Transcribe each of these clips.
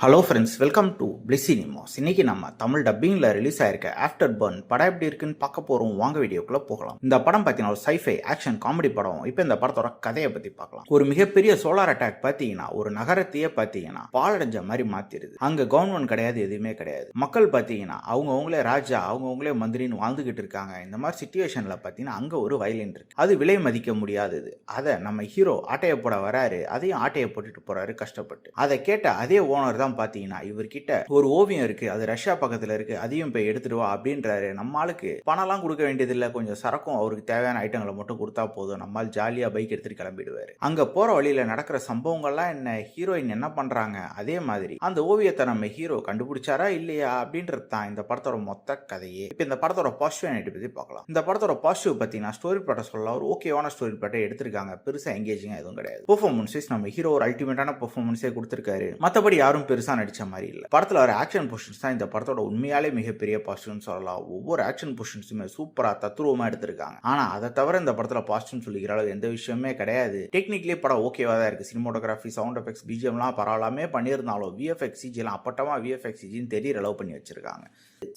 Hello friends, welcome to bliss cinemas. இன்னைக்கு நம்ம Tamil டப்பிங்கில் release ஆயிருக்க ஆஃப்டர் பர்ன் படம் எப்படி இருக்குன்னு பார்க்க போகிறோம். வாங்க வீடியோக்குள்ளே போகலாம். இந்த படம் பார்த்தீங்கன்னா ஒரு சைஃபை ஆக்ஷன் காமெடி படம். இப்போ இந்த படத்தோட கதையை பற்றி பார்க்கலாம். ஒரு மிகப்பெரிய சோலார் அட்டாக் பார்த்தீங்கன்னா ஒரு நகரத்தையே பார்த்தீங்கன்னா பாலடைஞ்ச மாதிரி மாற்றிடுது. அங்கே கவர்மெண்ட் கிடையாது, எதுவுமே கிடையாது. மக்கள் பார்த்தீங்கன்னா அவங்களே ராஜா, அவங்களே மந்திரின்னு வாழ்ந்துகிட்டு இருக்காங்க. இந்த மாதிரி சுச்சுவேஷனில் பார்த்தீங்கன்னா அங்கே ஒரு வயலின் இருக்கு. அது விலை மதிக்க முடியாதது. அதை நம்ம ஹீரோ ஆட்டையை போட வராரு. அதையும் ஆட்டையை போட்டுட்டு போறாரு கஷ்டப்பட்டு. அதை கேட்ட அதே ஓனர் தான் பாத்தீங்கன்னா இவர்கிட்ட ஒரு ஓவியம் இருக்கு, அது ரஷ்யா பக்கத்துல இருக்கு, அதையும் போய் எடுத்துட்டு வா அப்படின்றாரு. நம்ம ஆளுக்கு பணம்லாம் கொடுக்க வேண்டியது இல்ல, கொஞ்சம் சரக்கும் அவருக்கு தேவையான ஐட்டங்களை மட்டும் கொடுத்தா போதும், நம்மால் ஜாலியா பைக் எடுத்துட்டு கிளம்பிடுவாரு. அங்க போற வழியில நடக்கிற சம்பவங்கள்லாம் என்ன, ஹீரோயின் என்ன பண்றாங்க, அதே மாதிரி அந்த ஓவியத்தை நம்ம ஹீரோ கண்டுபிடிச்சாரா இல்லையா அப்படின்றது தான் இந்த படத்தோட மொத்த கதையே. இப்ப இந்த படத்தோட பாசிட்டிவ் பத்தி பார்க்கலாம். இந்த படத்தோட பாசிட்டிவ் பார்த்தீங்கன்னா ஸ்டோரி பிளாட்டை சொல்லலாம், ஒரு ஓகேவான ஸ்டோரி பிளாட்டை எடுத்திருக்காங்க. பெருசா எங்கேஜிங்கா எதுவும் கிடையாது. பெர்ஃபார்மன்ஸ் நம்ம ஹீரோ ஒரு அல்டிமேட்டான பெர்ஃபார்மன்ஸே கொடுத்திருக்காரு. மற்றபடி யாரும் பெருசா நடிச்ச மாதிரி இல்லை. படத்துல வர ஆக்ஷன் பொசிஷன்ஸ் தான் இந்த படத்தோட உண்மையாலே மிகப்பெரிய பாசிட்டிவ்னு சொல்லலாம். ஒவ்வொரு ஆக்ஷன் பொசிஷன்ஸுமே சூப்பரா தத்துருவமா எடுத்திருக்காங்க. ஆனா அதை தவிர இந்த படத்துல பாசிட்டிவ் சொல்லிக்கிற அளவு எந்த விஷயமே கிடையாது. டெக்னிக்கலி படம் ஓகேவா தான் இருக்கு. சினிமோட்டோகிராஃபி, சவுண்ட் எஃபெக்ட்ஸ், பிஜிஎம்லாம் பரவாயில்லாமே பண்ணியிருந்தாலும் விஎஃப்எக்ஸ் சிஜிலாம் அப்பட்டமா விஎஃப்எக்ஸ் சிஜின்னு தெரியற அளவு பண்ணி வச்சிருக்காங்க.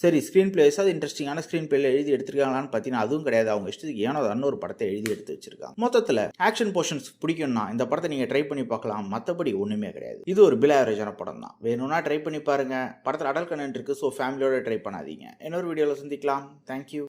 சரி, ஸ்கிரீன் பிளேஸ் அது இன்ட்ரெஸ்டிங்கான ஸ்கிரீன் பிளேல எழுதி எடுத்திருக்காங்களான்னு பார்த்தீங்கன்னா அதுவும் கிடையாது. அவங்க இஷ்டத்துக்கு ஏனோ ஒரு படத்தை எழுதி எடுத்து வச்சிருக்காங்க. மொத்தத்தில் ஆக்ஷன் போர்ஷன்ஸ் பிடிக்கும்னா இந்த படத்தை நீங்க ட்ரை பண்ணி பார்க்கலாம். மற்றபடி ஒண்ணுமே கிடையாது. இது ஒரு பில் ஆவரேஜான படம் தான். வேணும்னா ட்ரை பண்ணி பாருங்க. படத்தில் அடல் கண்டென்ட் இருக்கு, ஸோ ஃபேமிலியோட ட்ரை பண்ணாதீங்க. இன்னொரு வீடியோவில் சந்திக்கலாம். தேங்க்யூ.